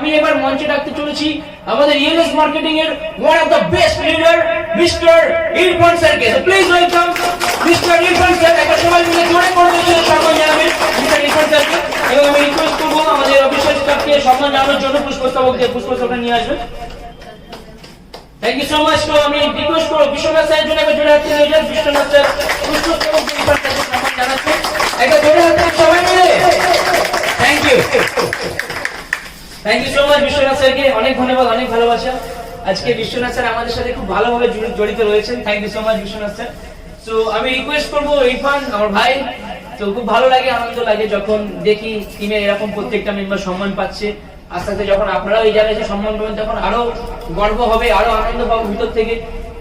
আমি এবার মঞ্চে ডাকতে চলেছি আমাদের ইএলএস মার্কেটিং এর one of the best leader mister Irfan স্যারকে। So please welcome mister Irfan sir. একটা সবাই মিলে জোরে করে দিলে সম্মান জানাবেন মিস্টার ইরফান স্যারকে। এবং আমি রিকোয়েস্ট করব আমাদের অফিসিয়াল স্টাফকে সম্মান জানানোর জন্য পুষ্পস্তবক নিয়ে আসবেন। Thank you so much. তো আমি রিকোয়েস্ট করব বিশ্বনাথ স্যারের জন্য একটা জোরে হাত দিয়ে যান। বিশ্বনাথ স্যার পুষ্পস্তবক ইরফান স্যারকে সম্মান জানাচ্ছেন। একটা জোরে হাত দিয়ে সবাই মিলে। Thank you so much Biswanath স্যারকে। অনেক ধন্যবাদ, অনেক ভালোবাসা। আজকে বিশ্বনাথ স্যার আমাদের সাথে খুব ভালোভাবে জড়িত রয়েছেন। Thank you so much Biswanath sir. So আমি রিকোয়েস্ট করবো ইরফান আমার ভাই। তো খুব ভালো লাগে, আনন্দ লাগে যখন দেখি টিমে এরকম প্রত্যেকটা মেম্বার সম্মান পাচ্ছে। আস্তে আস্তে যখন আপনারাও এই জায়গায় এসে সম্মান পাবেন তখন আরো গর্ব হবে, আরো আনন্দ পাবো ভিতর থেকে।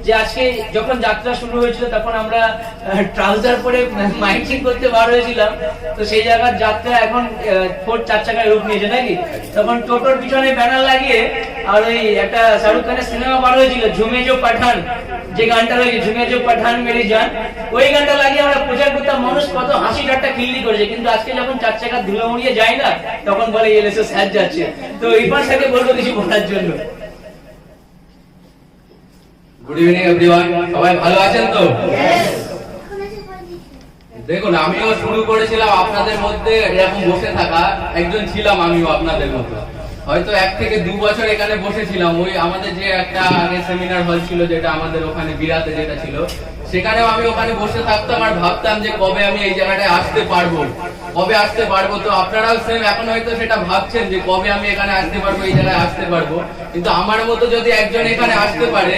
যে আজকে যখন যাত্রা শুরু হয়েছিল তখন আমরা ট্রাউজার পরে মাইকিং করতে বার হয়েছিলাম, তো সেই জায়গার যাত্রা এখন 4 চাকায় রূপ নিয়েছে নাকি। তখন টোটোর পিছনে ব্যানার লাগিয়ে আর ওই একটা শাহরুখ খানের সিনেমা বার হয়েছিল ঝুমে জো পাঠান, যে গানটা রয়েছে ঝুমে জো পাঠান মেরি জান, ওই গানটা লাগিয়ে আমরা প্রচার করতাম। মানুষ কত হাসি ঠাট্টা খিল্লি করেছে, কিন্তু আজকে যখন 4 চাকা ধুলো মুড়িয়ে যায় না তখন বলে এলএসএস স্যার যাচ্ছে। তো ইরফান স্যারকে বলবো কিছু বলার জন্য। গুড ইভিনিং এভরিওয়ান, সবাই ভালো আছেন তো? দেখুন, আমিও শুরু করেছিলাম আপনাদের মধ্যে এরকম বসে থাকা, একজন ছিলাম আমিও আপনাদের মতো। হয়তো 1 থেকে 2 বছর এখানে বসেছিলাম। ওই আমাদের যে একটা আগে সেমিনার হল ছিল যেটা আমাদের ওখানে বিরাতে যেটা ছিল, সেখানেও আমি ওখানে বসে থাকতাম আর ভাবতাম যে কবে আমি এই জায়গাটায় আসতে পারবো, কবে আসতে পারবো। তো আপনারাও সেম এখন হয়তো সেটা ভাবছেন যে কবে আমি এখানে আসতে পারবো, এই জায়গায় আসতে পারবো। কিন্তু আমার মতো যদি একজন এখানে আসতে পারে,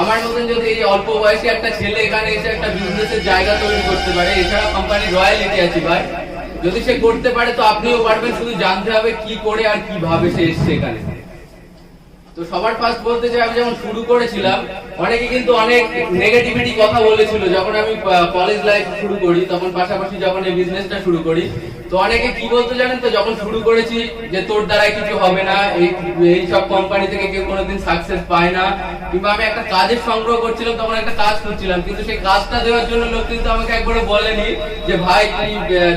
আমার মতন যদি এই অল্প বয়সী একটা ছেলে এখানে এসে একটা বিজনেসের জায়গা তৈরি করতে পারে, এছাড়া কোম্পানির রয়্যালিটি আছে ভাই, যদি সে করতে পারে তো আপনিও পারবেন। শুধু জানতে হবে কি করে আর কিভাবে সে এসছে এখানে। তো সবার ফার্স্ট বলতে চাই, আমি যখন শুরু করেছিলাম অনেকে কিন্তু অনেক নেগেটিভিটি কথা বলেছিল। যখন আমি কলেজ লাইফ শুরু করি তখন পাশাপাশি যখন এই বিজনেসটা শুরু করি, তো অনেকে কি বলতো জানেন তো, যখন শুরু করেছি যে তোর দ্বারাই কিছু হবে না, এই সব কোম্পানি থেকে কেউ কোনোদিন সাকসেস পায় না। কিংবা আমি একটা কাজের সংগ্রহ করছিলাম, তখন একটা কাজ করছিলাম, কিন্তু সেই কাজটা দেওয়ার জন্য লোক কিন্তু আমাকে একবারে বলেনি যে ভাই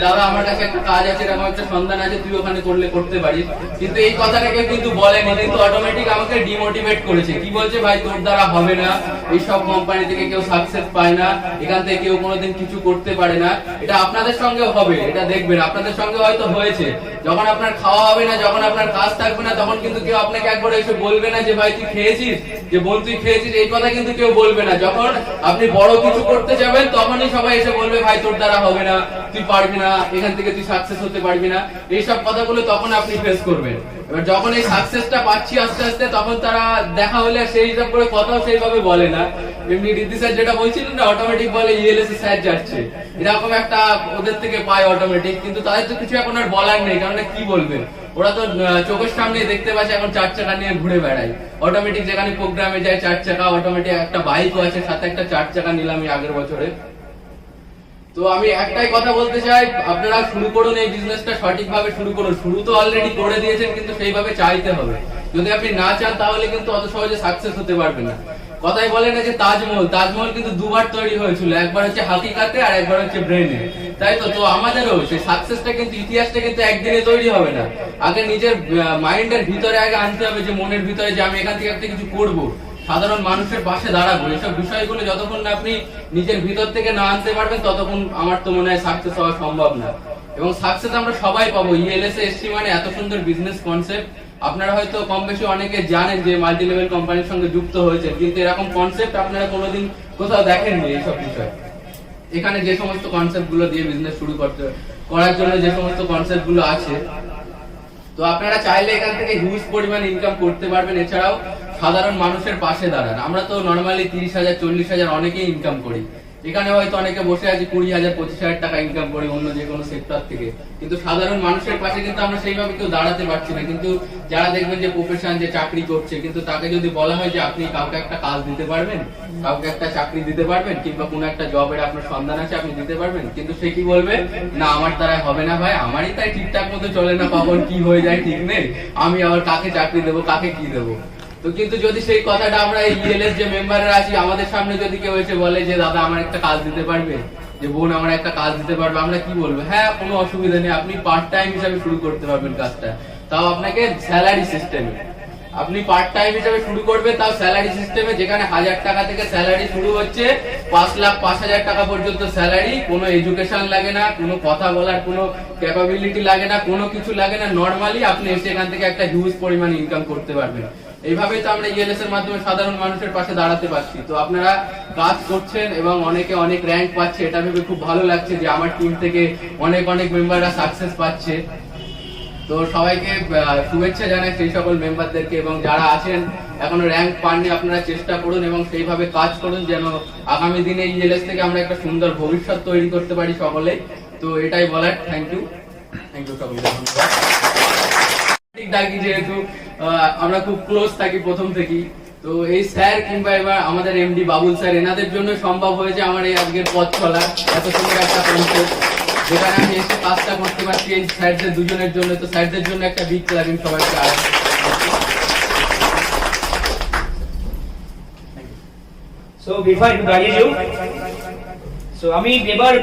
দাদা আমার কাছে একটা কাজ আছে, এরকম একটা সন্ধান আছে, তুই ওখানে করলে করতে পারিস। কিন্তু এই কথাটা কেউ কিন্তু বলেনি, কিন্তু অটোমেটিক আমাকে ডিমোটিভেট করেছে। কি বলছে, ভাই তোর দ্বারা হবে না, এই সব কোম্পানি থেকে কেউ সাকসেস পায় না, এখান থেকে কেউ কোনোদিন কিছু করতে পারে না। এটা আপনাদের সঙ্গে হবে, এটা দেখবেন আপনাদের সঙ্গে হয়তো হয়েছে। যখন আপনার খাওয়া হবে না, যখন আপনার কাজ থাকবে না, তখন কিন্তু কেউ আপনাকে একবার এসে বলবে না যে ভাই তুই খেয়েছিস, যে বোন তুই খেয়েছিস, এই কথা কিন্তু কেউ বলবে না। যখন আপনি বড় কিছু করতে যাবেন তখনই সবাই এসে বলবে ভাই তোর দ্বারা হবে না, তুই পারবি না, এখান থেকে তুই সাকসেস হতে পারবি না, এইসব কথাগুলো তখন আপনি ফেস করবেন। এবার যখন এই সাকসেসটা পাচ্ছি আস্তে আস্তে, তখন তারা দেখা হলে সেই হিসাব করে কথাও সেইভাবে বলে না। এমনি রিদ্ধি স্যার যেটা বলছিলেন না, অটোমেটিক বলে ইএলএস স্যার যাচ্ছে, এরকম একটা ওদের থেকে পায় অটোমেটিক। কিন্তু তাদের তো কিছু এখন আর বলার নেই, কারণ কি বলবে, ওরা তো চোখের সামনে দেখতে পাচ্ছে এখন 4 চাকা নিয়ে ঘুরে বেড়ায়। অটোমেটিক যেখানে প্রোগ্রামে যায় 4 চাকা, অটোমেটিক একটা বাইকও আছে, সাথে একটা 4 চাকা নিলাম আগের বছরে। তো আমি একটাই কথা বলতে চাই, আপনারা শুরু করুন এই বিজনেসটা, সঠিকভাবে শুরু করুন। শুরু তো অলরেডি করে দিয়েছেন, কিন্তু সেইভাবে চাইতে হবে। যদি আপনি না চান তাহলে কিন্তু অত সহজে সাকসেস হতে পারবেন না। কথাই বলে না যে তাজমহল কিন্তু 2 বার তৈরি হয়েছিল, একবার হচ্ছে হাকিকাতে আর একবার হচ্ছে ব্রেনে, তাই তো। তো আমাদেরও সেই সাকসেসটা কিন্তু, ইতিহাসটা কিন্তু একদিনে তৈরি হবে না। আগে নিজের মাইন্ডের ভিতরে আগে আনতে হবে, যে মনের ভিতরে যে আমি এখান থেকে একটা কিছু করবো, সাধারণ মানুষের পাশে দাঁড়াবো। এইসব বিষয়গুলো যতক্ষণ না আপনি নিজের ভিতর থেকে না আনতে পারবেন, ততক্ষণ আমার তো মনে হয় সাকসেস হওয়া সম্ভব না। এবং সাকসেস আমরা সবাই পাবো। ইএলএস এসছি মানে এত সুন্দর বিজনেস কনসেপ্ট, আপনারা হয়তো কম বেশি অনেকে জানেন যে মাল্টি লেভেল কোম্পানির সঙ্গে যুক্ত হয়েছে, কিন্তু এরকম কনসেপ্ট আপনারা কোনোদিন কোথাও দেখেননি। এইসব বিষয় এখানে যে সমস্ত কনসেপ্ট গুলো দিয়ে বিজনেস শুরু করার জন্য যে সমস্ত কনসেপ্ট গুলো আছে, তো আপনারা চাইলে এখান থেকে হিউজ পরিমাণ ইনকাম করতে পারবেন। এছাড়াও সাধারণ মানুষের পাশে দাঁড়ান। আমরা তো নর্মালি 30,000 40,000 অনেকেই ইনকাম করি, এখানে হয়তো অনেকে বসে আছে 20,000 25,000 টাকা ইনকাম করি অন্য যে কোনো সেক্টর থেকে, কিন্তু সাধারণ মানুষের পাশে কিন্তু আমরা সেইভাবে কেউ দাঁড়াতে পারছি না। কিন্তু যারা দেখবেন যে প্রফেশন, যে চাকরি করছে, কিন্তু তাকে যদি বলা হয় যে আপনি কাউকে একটা কাজ দিতে পারবেন, কাউকে একটা চাকরি দিতে পারবেন, কিংবা কোনো একটা জবের আপনার সন্ধান আছে আপনি দিতে পারবেন, কিন্তু সে কি বলবে, না আমার দ্বারা হবে না ভাই, আমারই তাই ঠিকঠাক মতো চলে না, কখন কি হয়ে যায় ঠিক নেই, আমি আবার কাকে চাকরি দেবো, কাকে কি দেবো। তো কিন্তু যদি সেই কথাটা আমরা ইএলএস যে মেম্বাররা আছি, আমাদের সামনে যদি কেউ এসে বলে যে দাদা আমার একটা কাজ দিতে পারবে, যে বোন আমার একটা কাজ দিতে পারবে, আমরা কি বলবো, হ্যাঁ কোনো অসুবিধা নেই, আপনি পার্ট টাইম হিসাবে শুরু করতে পারবেন কাজটা। তাও আপনাকে স্যালারি সিস্টেমে। আপনি পার্ট টাইম হিসেবে শুরু করবেন, তাও স্যালারি সিস্টেমে, যেখানে 1000 টাকা থেকে স্যালারি শুরু হচ্ছে, 5,05,000 টাকা পর্যন্ত স্যালারি। কোনো এডুকেশন লাগে না, কোনো কথা বলার কোনো ক্যাপাবিলিটি লাগে না, কোনো কিছু লাগে না। নর্মালি আপনি এসে এখান থেকে একটা হিউজ পরিমাণ ইনকাম করতে পারবেন। এইভাবেই তো আমরা ইএলএস এর মাধ্যমে সাধারণ মানুষের পাশে দাঁড়াতে পারছি। তো আপনারা কাজ করছেন এবং অনেকে অনেক র্যাঙ্ক পাচ্ছে, এটা ভেবে খুব ভালো লাগছে যে আমার টিম থেকে অনেক মেম্বাররা সাকসেস পাচ্ছে। তো সবাইকে শুভেচ্ছা জানাই সেই সকল মেম্বারদেরকে, এবং যারা আছেন এখনো র্যাঙ্ক পাননি, আপনারা চেষ্টা করুন এবং সেইভাবে কাজ করুন যেন আগামী দিনে ইএলএস থেকে আমরা একটা সুন্দর ভবিষ্যৎ তৈরি করতে পারি সকলে। তো এটাই বলার। থ্যাংক ইউ সকলকে। ডাকি যেহেতু আমরা খুব ক্লোজ থাকি প্রথম থেকেই, তো এই স্যার কিংবা এবার আমাদের এমডি বাবুল স্যার, এনাদের জন্য সম্ভব হয়েছে আমার এই আজকের পথ চলা, এত সুন্দর একটা কনসেপ্ট যেখানে আমি এসে কাজটা করতে পারছি এই স্যারদের দুজনের জন্য। তো স্যারদের জন্য একটা বিগ ক্লাবিং সবাইকে। সো বিফোর একটু দাঁড়িয়ে যাও। সো আমি এবার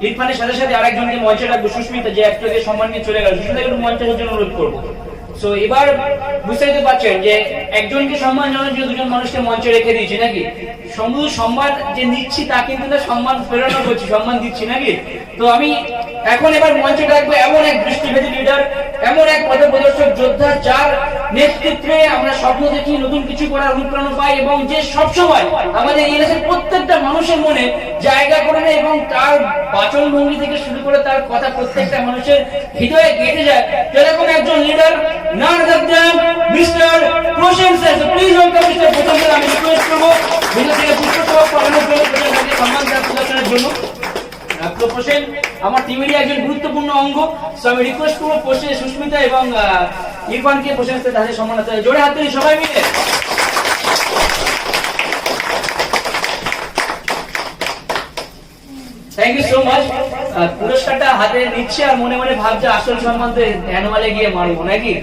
ইরফানের সাথে সাথে আরেকজনকে মঞ্চে ডাকবো, সুস্মিতা, যে একটু আগে সম্মান নিয়ে চলে গেল। সুস্মিতাকে একটু মঞ্চে জন্য অনুরোধ করবো। সো এবার বুঝতে পারছেন যে একজনকে সম্মান জানানোর জন্য দুজন মানুষকে মঞ্চে রেখে দিয়েছি নাকি? শুধু সম্মান যে নিচ্ছি তা কিন্তু না, সম্মান প্রেরণা করছি, সম্মান দিচ্ছি নাকি? তো আমি এখন এবার মঞ্চে ডাকবো এমন এক দৃষ্টিভেদী লিডার, এমন এক পথপ্রদর্শক যোদ্ধা, যার নেতৃত্বে আমরা স্বপ্ন দেখি, নতুন কিছু করার অনুপ্রেরণা পাই, এবং যে সবসময় আমাদের ইএলএসের প্রত্যেকটা মানুষের মনে জায়গা করে নেয়, এবং তার বাচন ভঙ্গি থেকে শুরু করে তার কথা প্রত্যেকটা মানুষের হৃদয়ে গেঁথে যায়। এরকম একজন leader, none other than Mr. Proshen sir. So please welcome Mr. Proshen sir. আমি রিকোয়েস্ট করব ভিতর থেকে পুষ্পস্তবক পাঠানোর জন্য, প্রশাসনকে সম্মান প্রদর্শনের জন্য। প্রশাসন আমার টিমেরই একজন গুরুত্বপূর্ণ অঙ্গ। সো আমি রিকোয়েস্ট করব প্রশাসন, সুস্মিতা এবং ইরফানকে প্রশাসন স্যার তাদের সম্মান দিতে। জোরে হাত তালি সবাই মিলে। Thank you so much. পুরস্কারটা হাতে নিচ্ছে আর মনে মনে ভাবছে আসল সম্মান তো অ্যানুয়ালে গিয়ে মারবো নাকি?